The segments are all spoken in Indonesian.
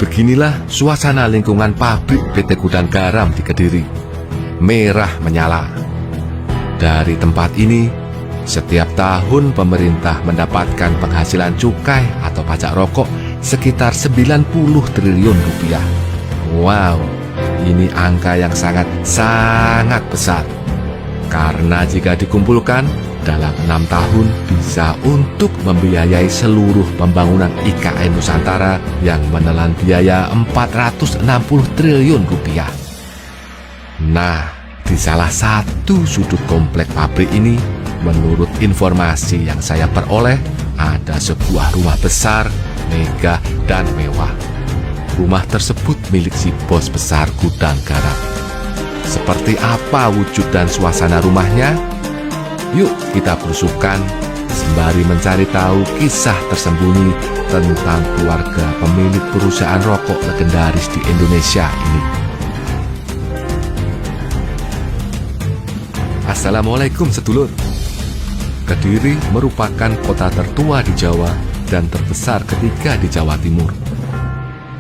Beginilah suasana lingkungan pabrik PT Gudang Garam di Kediri. Merah menyala. Dari tempat ini, setiap tahun pemerintah mendapatkan penghasilan cukai atau pajak rokok sekitar 90 triliun rupiah. Wow, ini angka yang sangat besar. Karena jika dikumpulkan, dalam 6 tahun bisa untuk membiayai seluruh pembangunan IKN Nusantara yang menelan biaya 460 triliun rupiah. Nah, di salah satu sudut komplek pabrik ini, menurut informasi yang saya peroleh, ada sebuah rumah besar, megah, dan mewah. Rumah tersebut milik si bos besar Gudang Garam. Seperti apa wujud dan suasana rumahnya? Yuk kita belusukan sembari mencari tahu kisah tersembunyi tentang keluarga pemilik perusahaan rokok legendaris di Indonesia ini. Assalamualaikum sedulur. Kediri merupakan kota tertua di Jawa dan terbesar ketiga di Jawa Timur.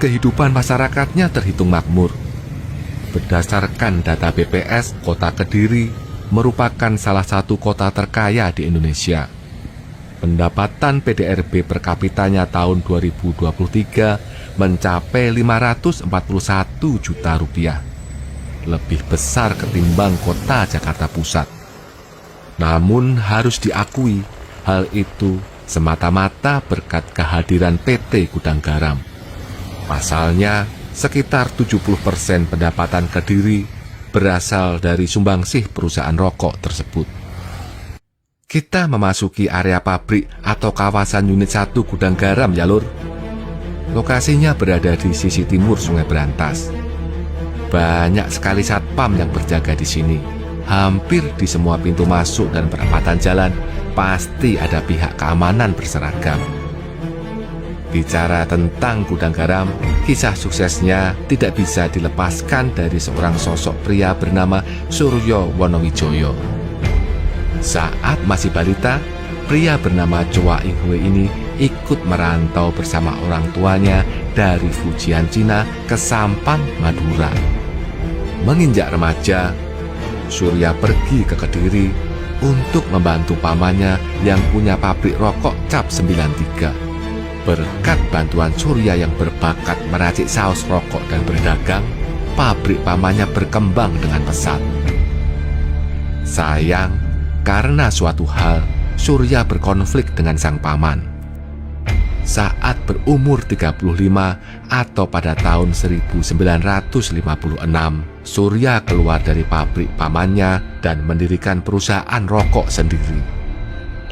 Kehidupan masyarakatnya terhitung makmur. Berdasarkan data BPS, kota Kediri merupakan salah satu kota terkaya di Indonesia. Pendapatan PDRB per kapitanya tahun 2023 mencapai 541 juta rupiah. Lebih besar ketimbang kota Jakarta Pusat. Namun harus diakui, hal itu semata-mata berkat kehadiran PT Gudang Garam. Pasalnya, sekitar 70% pendapatan Kediri berasal dari sumbangsih perusahaan rokok tersebut. Kita memasuki area pabrik atau kawasan unit 1 Gudang Garam ya lur. Lokasinya berada di sisi timur Sungai Berantas. Banyak sekali satpam yang berjaga di sini. Hampir di semua pintu masuk dan perempatan jalan pasti ada pihak keamanan berseragam. Bicara tentang Gudang Garam, kisah suksesnya tidak bisa dilepaskan dari seorang sosok pria bernama Suryo Wonowijoyo. Saat masih balita, pria bernama Choa Ing Hwe ini ikut merantau bersama orang tuanya dari Fujian, Cina ke Sampang, Madura. Menginjak remaja, Surya pergi ke Kediri untuk membantu pamannya yang punya pabrik rokok Cap 93. Berkat bantuan Surya yang berbakat meracik saus rokok dan berdagang, pabrik pamannya berkembang dengan pesat. Sayang, karena suatu hal, Surya berkonflik dengan sang paman. Saat berumur 35 atau pada tahun 1956, Surya keluar dari pabrik pamannya dan mendirikan perusahaan rokok sendiri.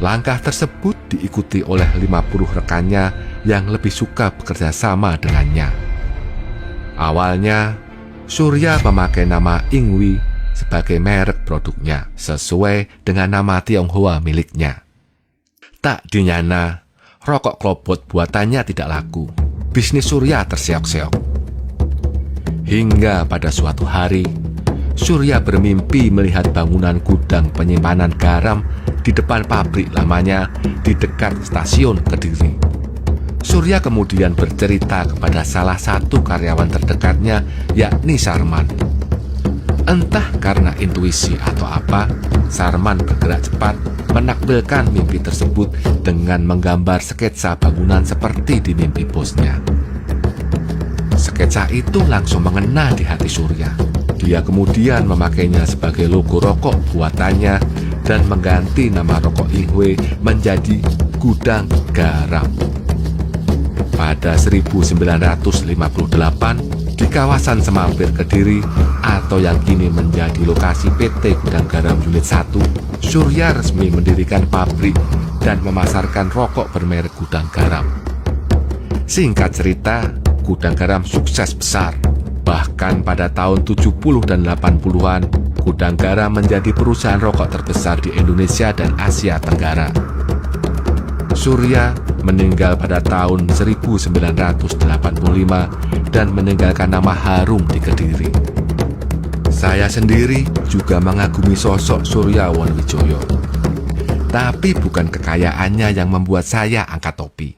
Langkah tersebut diikuti oleh 50 rekannya yang lebih suka bekerja sama dengannya. Awalnya, Surya memakai nama Ingwi sebagai merek produknya, sesuai dengan nama Tionghoa miliknya. Tak dinyana, rokok klobot buatannya tidak laku. Bisnis Surya terseok-seok. Hingga pada suatu hari, Surya bermimpi melihat bangunan gudang penyimpanan garam di depan pabrik lamanya di dekat stasiun Kediri. Surya kemudian bercerita kepada salah satu karyawan terdekatnya, yakni Sarman. Entah karena intuisi atau apa, Sarman bergerak cepat menakbilkan mimpi tersebut dengan menggambar sketsa bangunan seperti di mimpi bosnya. Sketsa itu langsung mengena di hati Surya. Dia kemudian memakainya sebagai logo rokok buatannya dan mengganti nama rokok Ingwe menjadi Gudang Garam. Pada 1958, di kawasan Semampir Kediri atau yang kini menjadi lokasi PT Gudang Garam Unit 1, Surya resmi mendirikan pabrik dan memasarkan rokok bermerek Gudang Garam. Singkat cerita, Gudang Garam sukses besar. Bahkan pada tahun 70 dan 80-an, Gudang Garam menjadi perusahaan rokok terbesar di Indonesia dan Asia Tenggara. Surya meninggal pada tahun 1985 dan meninggalkan nama harum di Kediri. Saya sendiri juga mengagumi sosok Surya Wonowijoyo. Tapi bukan kekayaannya yang membuat saya angkat topi,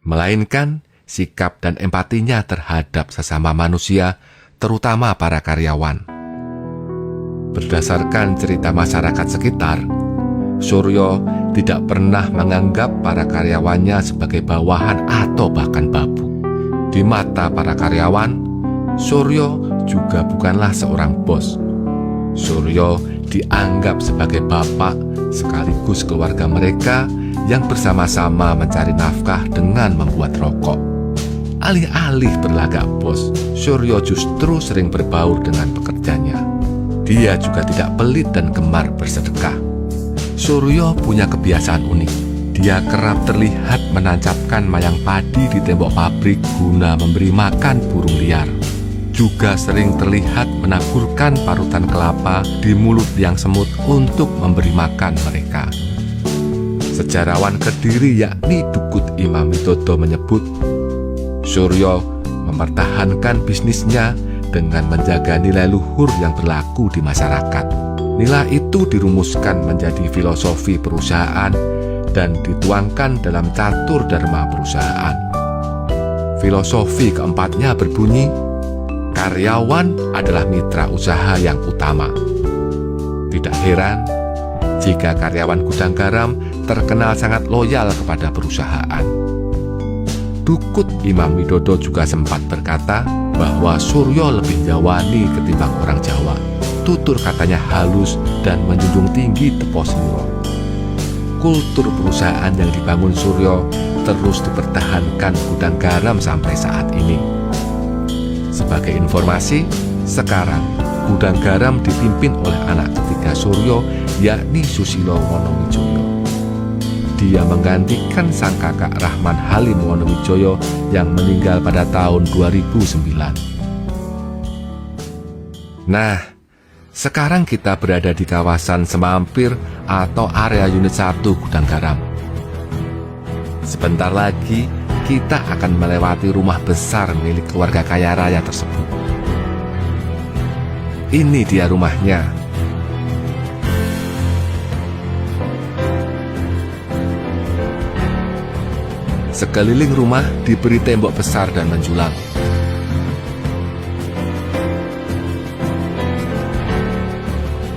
melainkan sikap dan empatinya terhadap sesama manusia, terutama para karyawan. Berdasarkan cerita masyarakat sekitar, Suryo tidak pernah menganggap para karyawannya sebagai bawahan atau bahkan babu. Di mata para karyawan, Suryo juga bukanlah seorang bos. Suryo dianggap sebagai bapak sekaligus keluarga mereka yang bersama-sama mencari nafkah dengan membuat rokok. Alih-alih berlagak bos, Suryo justru sering berbaur dengan pekerjanya. Dia juga tidak pelit dan gemar bersedekah. Suryo punya kebiasaan unik. Dia kerap terlihat menancapkan mayang padi di tembok pabrik guna memberi makan burung liar. Juga sering terlihat menaburkan parutan kelapa di mulut liang semut untuk memberi makan mereka. Sejarawan Kediri yakni Dukut Imam Widodo menyebut, Suryo mempertahankan bisnisnya dengan menjaga nilai luhur yang berlaku di masyarakat. Nilai itu dirumuskan menjadi filosofi perusahaan dan dituangkan dalam catur dharma perusahaan. Filosofi keempatnya berbunyi, karyawan adalah mitra usaha yang utama. Tidak heran jika karyawan gudang garam terkenal sangat loyal kepada perusahaan. Dukut Imam Widodo juga sempat berkata bahwa Suryo lebih Jawani ketimbang orang Jawa. Tutur katanya halus dan menjunjung tinggi tepo semuro. Kultur perusahaan yang dibangun Suryo terus dipertahankan gudang garam sampai saat ini. Sebagai informasi, sekarang gudang garam dipimpin oleh anak ketiga Suryo, yakni Susilo Wonowijoyo. Dia menggantikan sang kakak Rahman Halim Wonowijoyo yang meninggal pada tahun 2009. Nah, sekarang kita berada di kawasan Semampir atau area unit 1 gudang garam. Sebentar lagi kita akan melewati rumah besar milik keluarga kaya raya tersebut. Ini dia rumahnya. Sekeliling rumah diberi tembok besar dan menjulang.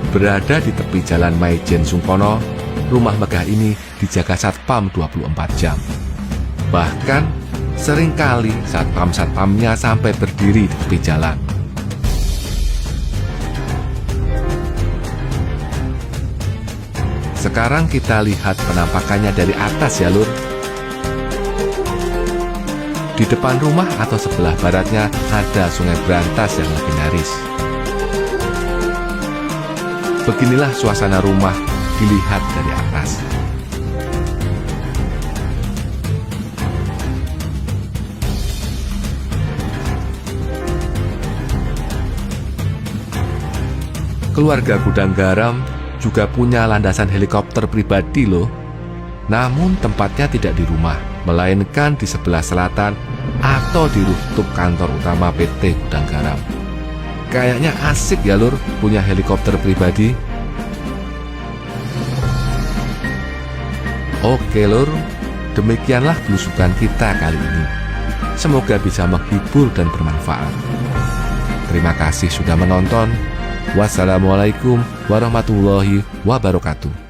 Berada di tepi jalan Maijen Sungkono, rumah megah ini dijaga satpam 24 jam. Bahkan, seringkali satpam-satpamnya sampai berdiri di tepi jalan. Sekarang kita lihat penampakannya dari atas ya, Lur. Di depan rumah atau sebelah baratnya ada Sungai Brantas yang legendaris. Beginilah suasana rumah dilihat dari atas. Keluarga gudang garam juga punya landasan helikopter pribadi loh. Namun tempatnya tidak di rumah, melainkan di sebelah selatan atau di rooftop kantor utama PT Gudang Garam. Kayaknya asik ya, Lur, punya helikopter pribadi. Oke, Lur, demikianlah belusukan kita kali ini. Semoga bisa menghibur dan bermanfaat. Terima kasih sudah menonton. Wassalamualaikum warahmatullahi wabarakatuh.